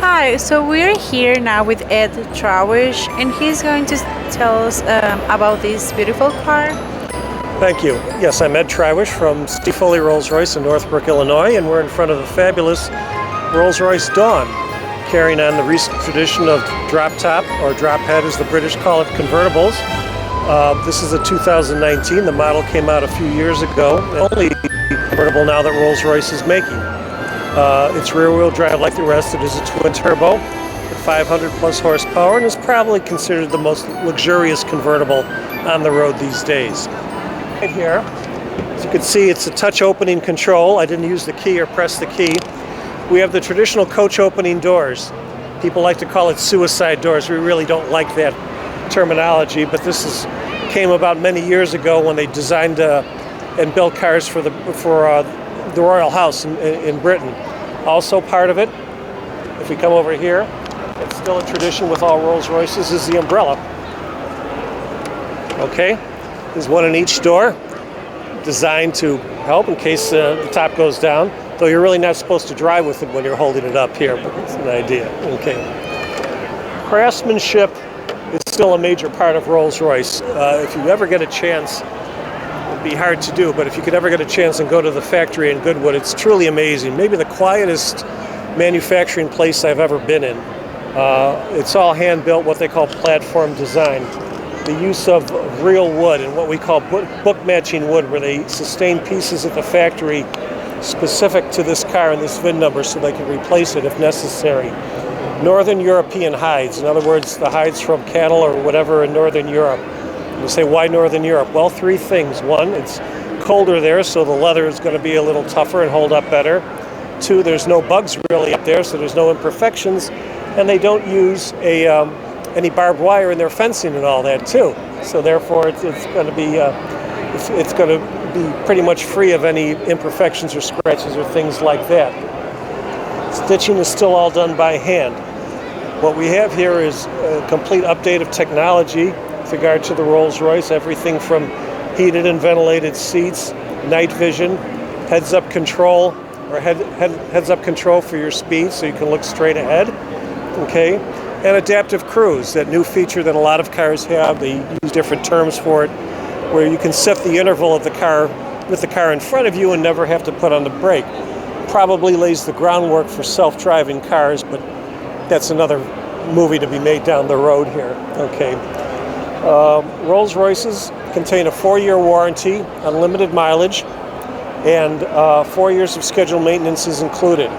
Hi, so we're here now with Ed Trawish, and he's going to tell us about this beautiful car. Thank you. Yes, I'm Ed Trawish from Steve Foley Rolls Royce in Northbrook, Illinois, and we're in front of the fabulous Rolls Royce Dawn, carrying on the recent tradition of drop top, or drop head as the British call it, convertibles. This is a 2019. The model came out a few years ago. The only convertible now that Rolls Royce is making. It's rear-wheel drive like the rest. It is a twin turbo with 500 plus horsepower and is probably considered the most luxurious convertible on the road these days. Right here, as you can see, it's a touch opening control. I didn't use the key or press the key. We have the traditional coach opening doors. People like to call it suicide doors. We really don't like that terminology, but came about many years ago when they designed and built cars for the Royal House in Britain. Also part of it, if we come over here, it's still a tradition with all Rolls Royces, is the umbrella. Okay, there's one in each door, designed to help in case the top goes down, though you're really not supposed to drive with it when you're holding it up here, but it's an idea. Okay. Craftsmanship is still a major part of Rolls Royce. If you ever get a chance, it'd be hard to do, but if you could ever get a chance and go to the factory in Goodwood, it's truly amazing. Maybe the quietest manufacturing place I've ever been in. It's all hand-built, what they call platform design. The use of real wood and what we call book matching wood, where they sustain pieces at the factory specific to this car and this VIN number so they can replace it if necessary. Northern European hides, in other words, the hides from cattle or whatever in Northern Europe. You say, why Northern Europe? Well, three things. One, it's colder there, so the leather is going to be a little tougher and hold up better. Two, there's no bugs really up there, so there's no imperfections, and they don't use any barbed wire in their fencing and all that too. So therefore, it's going to be pretty much free of any imperfections or scratches or things like that. Stitching is still all done by hand. What we have here is a complete update of technology with regard to the Rolls Royce, everything from heated and ventilated seats, night vision, heads-up control, or heads-up control for your speed so you can look straight ahead, okay? And adaptive cruise, that new feature that a lot of cars have. They use different terms for it, where you can set the interval of the car with the car in front of you and never have to put on the brake. Probably lays the groundwork for self-driving cars, but that's another movie to be made down the road here, okay? Rolls Royces contain a 4-year warranty, unlimited mileage, and 4 years of scheduled maintenance is included.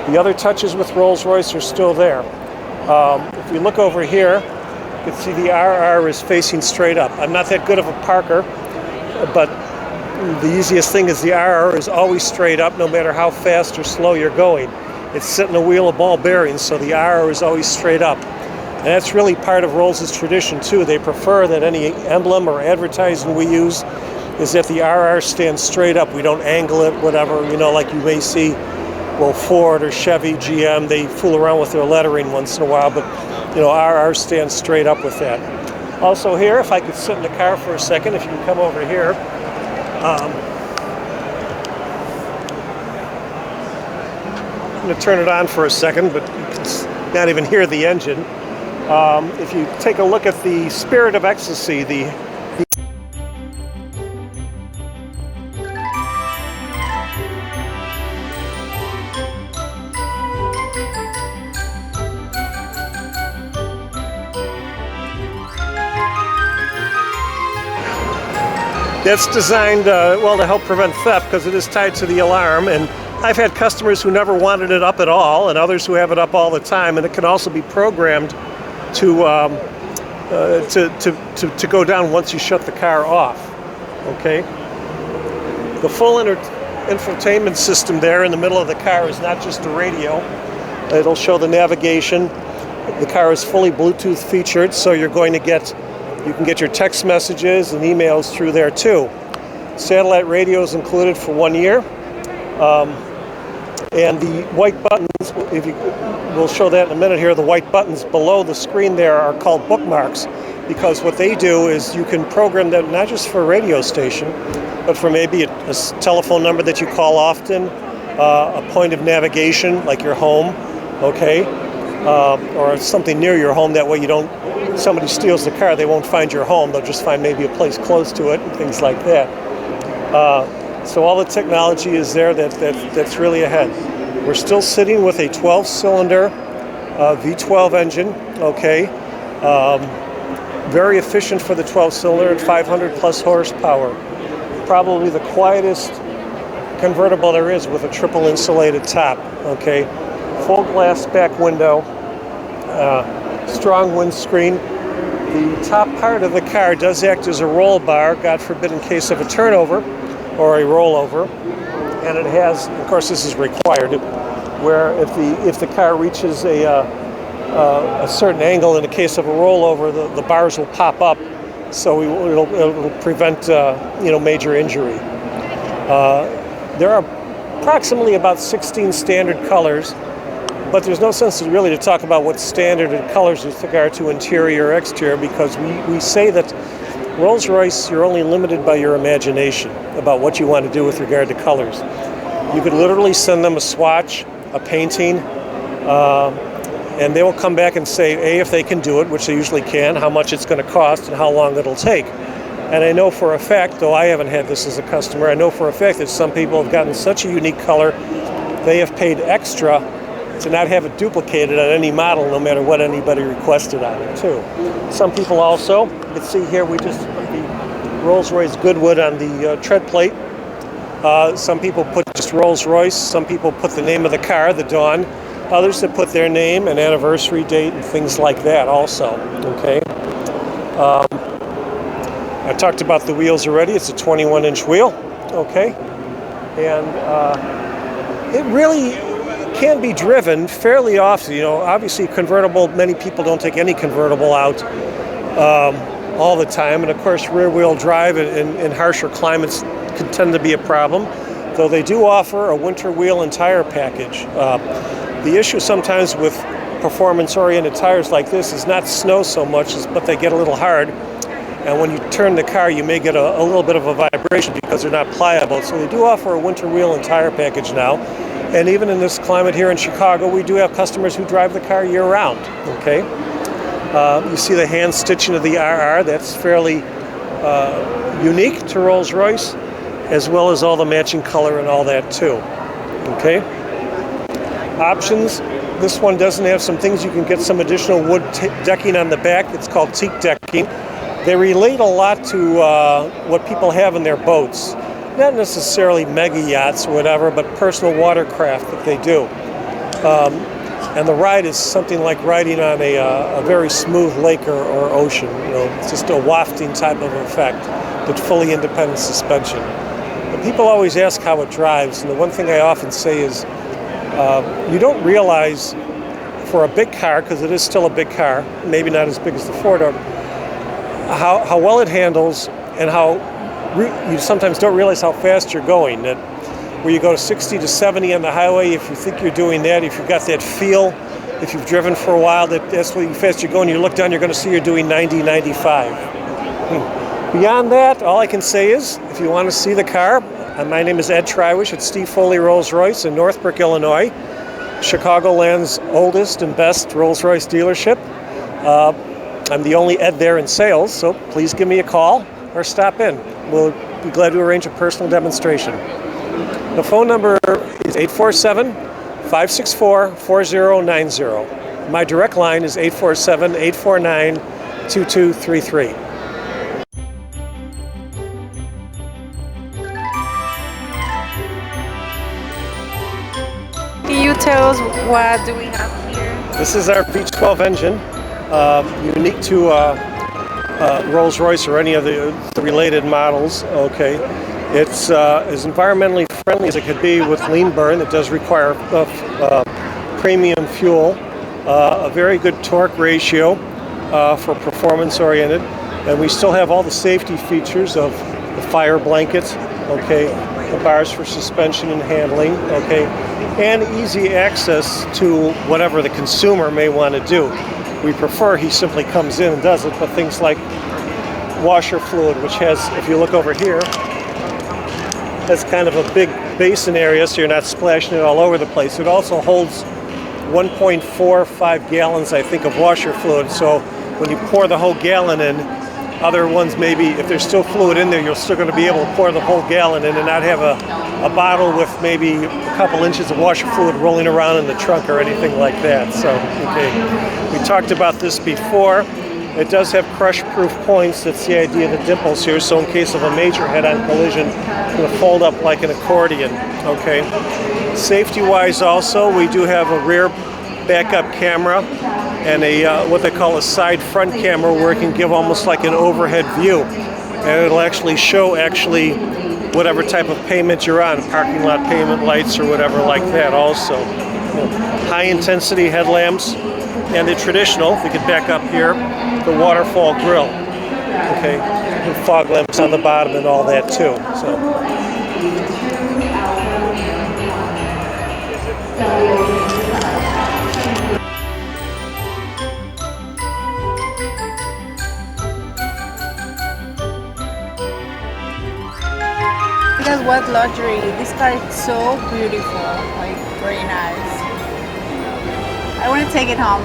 The other touches with Rolls Royce are still there. If we look over here, you can see the RR is facing straight up. I'm not that good of a parker, but the easiest thing is the RR is always straight up no matter how fast or slow you're going. It's sitting a wheel of ball bearings, so the RR is always straight up. And that's really part of Rolls' tradition too. They prefer that any emblem or advertising we use is that the RR stands straight up. We don't angle it, whatever, like you may see, well, Ford or Chevy, GM, they fool around with their lettering once in a while, but RR stands straight up with that. Also here, if I could sit in the car for a second, if you can come over here. I'm going to turn it on for a second, but you can not even hear the engine. If you take a look at the Spirit of Ecstasy, that's designed, to help prevent theft because it is tied to the alarm. And I've had customers who never wanted it up at all and others who have it up all the time. And it can also be programmed to go down once you shut the car off, okay? The full infotainment system there in the middle of the car is not just a radio. It'll show the navigation. The car is fully Bluetooth featured, so you can get your text messages and emails through there too. Satellite radio is included for 1 year. And the white buttons, we'll show that in a minute here, the white buttons below the screen there are called bookmarks, because what they do is you can program them not just for a radio station, but for maybe a telephone number that you call often, a point of navigation like your home, okay, or something near your home. That way you don't, somebody steals the car, they won't find your home. They'll just find maybe a place close to it and things like that. So all the technology is there that's really ahead. We're still sitting with a 12-cylinder V12 engine, okay. Very efficient for the 12-cylinder at 500 plus horsepower. Probably the quietest convertible there is with a triple insulated top, okay. Full glass back window, strong windscreen. The top part of the car does act as a roll bar, God forbid in case of a turnover or a rollover. And it has, of course this is required, where if the car reaches a certain angle in the case of a rollover, the bars will pop up, so it'll prevent major injury. There are approximately about 16 standard colors, but there's no sense really to talk about what standard colors with regard to interior or exterior, because we say that Rolls-Royce, you're only limited by your imagination about what you want to do with regard to colors. You could literally send them a swatch, a painting, and they will come back and say, A, if they can do it, which they usually can, how much it's going to cost and how long it'll take. And I know for a fact, though I haven't had this as a customer, I know for a fact that some people have gotten such a unique color, they have paid extra to not have it duplicated on any model, no matter what anybody requested on it, too. Some people also, let's see here, we just put the Rolls-Royce Goodwood on the tread plate. Some people put just Rolls-Royce, some people put the name of the car, the Dawn, others that put their name and anniversary date and things like that also, okay? I talked about the wheels already. It's a 21-inch wheel, okay? And it really can be driven fairly often. Obviously convertible, many people don't take any convertible out all the time. And of course, rear-wheel drive in harsher climates can tend to be a problem, though they do offer a winter wheel and tire package. The issue sometimes with performance-oriented tires like this is not snow so much, but they get a little hard. And when you turn the car, you may get a little bit of a vibration because they're not pliable. So they do offer a winter wheel and tire package now. And even in this climate here in Chicago, we do have customers who drive the car year-round, okay? You see the hand stitching of the RR. That's fairly unique to Rolls-Royce, as well as all the matching color and all that too, okay? Options, this one doesn't have some things. You can get some additional wood decking on the back. It's called teak decking. They relate a lot to what people have in their boats. Not necessarily mega yachts or whatever, but personal watercraft that they do. And the ride is something like riding on a very smooth lake or ocean. It's just a wafting type of effect with fully independent suspension. But people always ask how it drives, and the one thing I often say is, you don't realize for a big car, because it is still a big car, maybe not as big as the four-door, how well it handles, and how you sometimes don't realize how fast you're going. That where you go to 60 to 70 on the highway, if you think you're doing that, if you've got that feel, if you've driven for a while, that's how fast you're going. You look down, you're going to see you're doing 90, 95. Beyond that, all I can say is, if you want to see the car, my name is Ed Trywish at Steve Foley Rolls Royce in Northbrook, Illinois, Chicagoland's oldest and best Rolls-Royce dealership. I'm the only Ed there in sales, so please give me a call or stop in. We'll be glad to arrange a personal demonstration. The phone number is 847-564-4090. My direct line is 847-849-2233. Can you tell us what do we have here? This is our V12 engine, unique to Rolls-Royce or any of the related models. Okay, it's as environmentally friendly as it could be with lean burn. It does require premium fuel, a very good torque ratio for performance-oriented, and we still have all the safety features of the fire blanket, okay, the bars for suspension and handling, okay, and easy access to whatever the consumer may want to do. We prefer he simply comes in and does it, but things like washer fluid, which has, if you look over here, has kind of a big basin area so you're not splashing it all over the place. It also holds 1.45 gallons, I think, of washer fluid. So when you pour the whole gallon in, other ones maybe, if there's still fluid in there, you're still going to be able to pour the whole gallon in and not have a bottle with maybe a couple inches of washer fluid rolling around in the trunk or anything like that. So, okay, we talked about this before. It does have crush-proof points. That's the idea of the dimples here. So in case of a major head-on collision, it's going to fold up like an accordion. Okay. Safety-wise, also, we do have a rear backup camera and a what they call a side front camera, where it can give almost like an overhead view, and it'll actually show whatever type of payment you're on, parking lot payment lights or whatever like that. Also, high-intensity headlamps. And the traditional, if we could back up here, the waterfall grill. Okay, and fog lamps on the bottom and all that too. So. Because what luxury! This car is so beautiful, like very nice. I want to take it home.